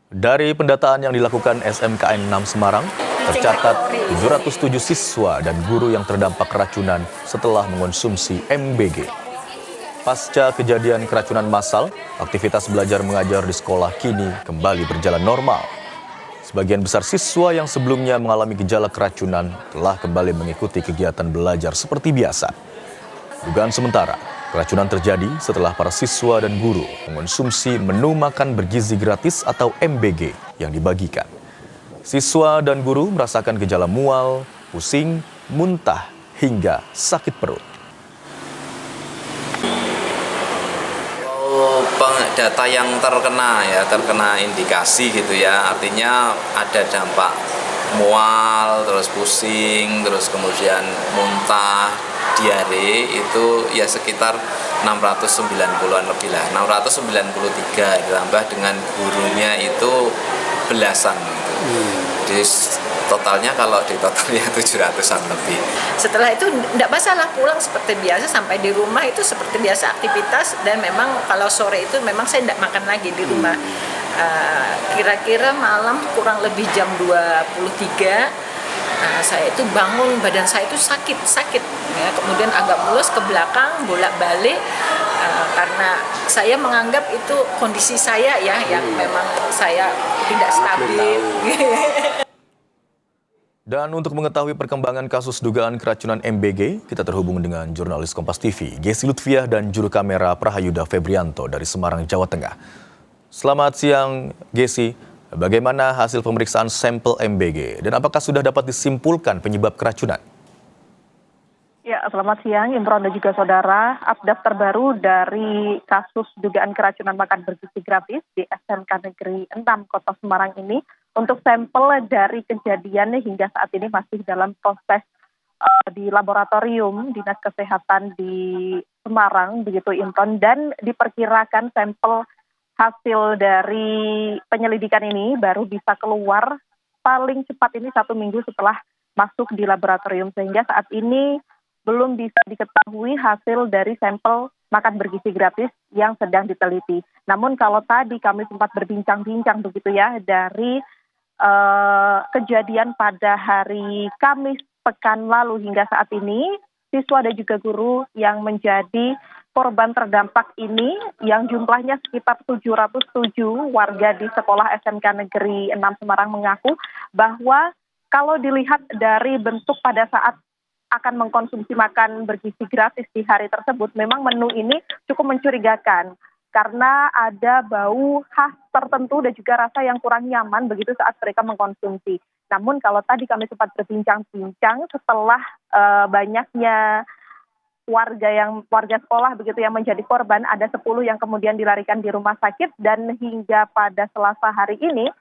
Dari pendataan yang dilakukan SMKN 6 Semarang, tercatat 707 siswa dan guru yang terdampak keracunan setelah mengonsumsi MBG. Pasca kejadian keracunan massal, aktivitas belajar mengajar di sekolah kini kembali berjalan normal. Sebagian besar siswa yang sebelumnya mengalami gejala keracunan telah kembali mengikuti kegiatan belajar seperti biasa. Dugaan sementara, keracunan terjadi setelah para siswa dan guru mengonsumsi menu makan bergizi gratis atau MBG yang dibagikan. Siswa dan guru merasakan gejala mual, pusing, muntah, hingga sakit perut. Data yang terkena indikasi gitu ya, artinya ada dampak mual, terus pusing, terus kemudian muntah, diare itu ya sekitar 690-an lebih lah, 693 ditambah dengan gurunya itu belasan gitu. Jadi totalnya kalau ditotalnya 700-an lebih. Setelah itu tidak masalah, pulang seperti biasa, sampai di rumah itu seperti biasa aktivitas, dan memang kalau sore itu memang saya tidak makan lagi di rumah. Kira-kira malam kurang lebih jam 23 saya itu bangun, badan saya itu sakit ya, kemudian agak mulus ke belakang, bolak-balik, karena saya menganggap itu kondisi saya ya yang memang saya tidak stabil. Dan untuk mengetahui perkembangan kasus dugaan keracunan MBG, kita terhubung dengan jurnalis Kompas TV, Gesi Lutfiah, dan juru kamera Prahayuda Febrianto dari Semarang, Jawa Tengah. Selamat siang, Gesi. Bagaimana hasil pemeriksaan sampel MBG dan apakah sudah dapat disimpulkan penyebab keracunan? Ya, selamat siang Imron dan juga saudara. Update terbaru dari kasus dugaan keracunan makan bergizi gratis di SMK Negeri 6 Kota Semarang ini. Untuk sampel dari kejadian hingga saat ini masih dalam proses di laboratorium Dinas Kesehatan di Semarang, begitu Imron, dan diperkirakan sampel hasil dari penyelidikan ini baru bisa keluar paling cepat ini 1 minggu setelah masuk di laboratorium, sehingga saat ini belum bisa diketahui hasil dari sampel makan bergizi gratis yang sedang diteliti. Namun kalau tadi kami sempat berbincang-bincang begitu ya, dari kejadian pada hari Kamis pekan lalu hingga saat ini, siswa dan juga guru yang menjadi korban terdampak ini yang jumlahnya sekitar 707 warga di sekolah SMK Negeri 6 Semarang mengaku bahwa kalau dilihat dari bentuk pada saat akan mengkonsumsi makan bergizi gratis di hari tersebut, memang menu ini cukup mencurigakan karena ada bau khas tertentu dan juga rasa yang kurang nyaman begitu saat mereka mengkonsumsi. Namun kalau tadi kami sempat berbincang-bincang setelah banyaknya warga sekolah begitu yang menjadi korban, ada 10 yang kemudian dilarikan di rumah sakit, dan hingga pada Selasa hari ini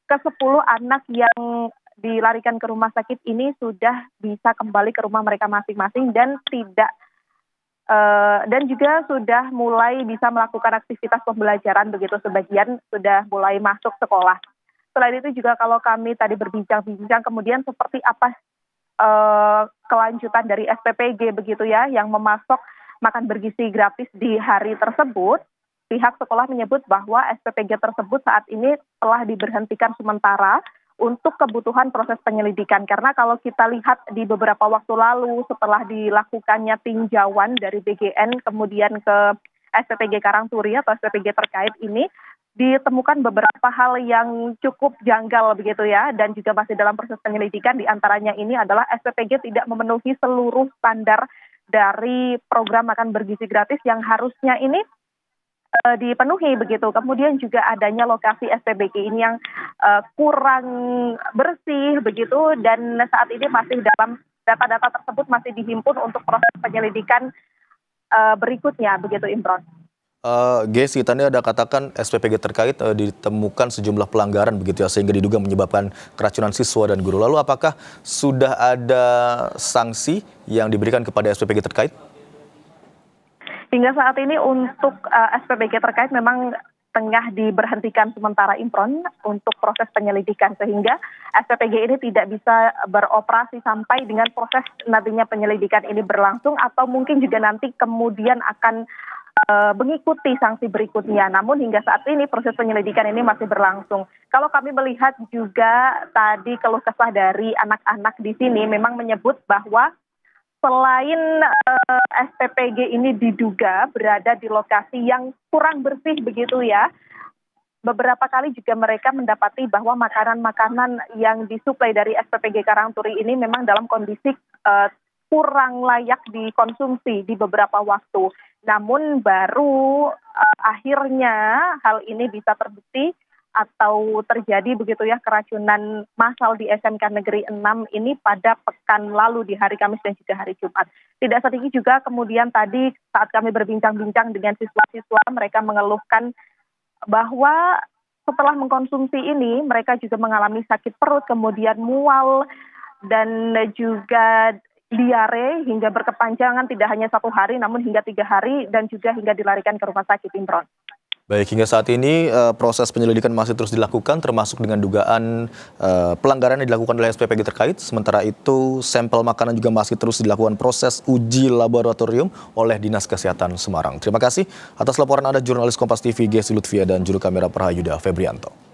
ke-10 anak yang dilarikan ke rumah sakit ini sudah bisa kembali ke rumah mereka masing-masing dan dan juga sudah mulai bisa melakukan aktivitas pembelajaran begitu, sebagian sudah mulai masuk sekolah. Selain itu juga kalau kami tadi berbincang-bincang kemudian seperti apa kelanjutan dari SPPG begitu ya yang memasok makan bergizi gratis di hari tersebut, pihak sekolah menyebut bahwa SPPG tersebut saat ini telah diberhentikan sementara untuk kebutuhan proses penyelidikan. Karena kalau kita lihat di beberapa waktu lalu setelah dilakukannya tinjauan dari BGN kemudian ke SPPG Karangturi atau SPPG terkait ini, ditemukan beberapa hal yang cukup janggal begitu ya, dan juga masih dalam proses penyelidikan. Di antaranya ini adalah SPPG tidak memenuhi seluruh standar dari program makan bergizi gratis yang harusnya ini dipenuhi begitu. Kemudian juga adanya lokasi SPBG ini yang kurang bersih begitu, dan saat ini masih dalam data-data tersebut masih dihimpun untuk proses penyelidikan berikutnya begitu Imron. Gesi, tadi ada katakan SPPG terkait ditemukan sejumlah pelanggaran begitu ya, sehingga diduga menyebabkan keracunan siswa dan guru. Lalu apakah sudah ada sanksi yang diberikan kepada SPPG terkait? Hingga saat ini untuk SPPG terkait memang tengah diberhentikan sementara Imron untuk proses penyelidikan, sehingga SPPG ini tidak bisa beroperasi sampai dengan proses nantinya penyelidikan ini berlangsung, atau mungkin juga nanti kemudian akan mengikuti sanksi berikutnya. Namun hingga saat ini proses penyelidikan ini masih berlangsung. Kalau kami melihat juga tadi keluh kesah dari anak-anak di sini memang menyebut bahwa selain SPPG ini diduga berada di lokasi yang kurang bersih begitu ya, beberapa kali juga mereka mendapati bahwa makanan-makanan yang disuplai dari SPPG Karangturi ini memang dalam kondisi kurang layak dikonsumsi di beberapa waktu. Namun baru akhirnya hal ini bisa terbukti atau terjadi begitu ya keracunan massal di SMK Negeri 6 ini pada pekan lalu di hari Kamis dan juga hari Jumat. Tidak sedikit juga kemudian tadi saat kami berbincang-bincang dengan siswa-siswa, mereka mengeluhkan bahwa setelah mengkonsumsi ini mereka juga mengalami sakit perut, kemudian mual dan juga diare hingga berkepanjangan, tidak hanya 1 hari namun hingga 3 hari dan juga hingga dilarikan ke rumah sakit Imron. Baik, hingga saat ini proses penyelidikan masih terus dilakukan termasuk dengan dugaan pelanggaran yang dilakukan oleh SPPG terkait. Sementara itu sampel makanan juga masih terus dilakukan proses uji laboratorium oleh Dinas Kesehatan Semarang. Terima kasih atas laporan Anda jurnalis Kompas TV Gessi Lutfia dan juru kamera Prahayuda Febrianto.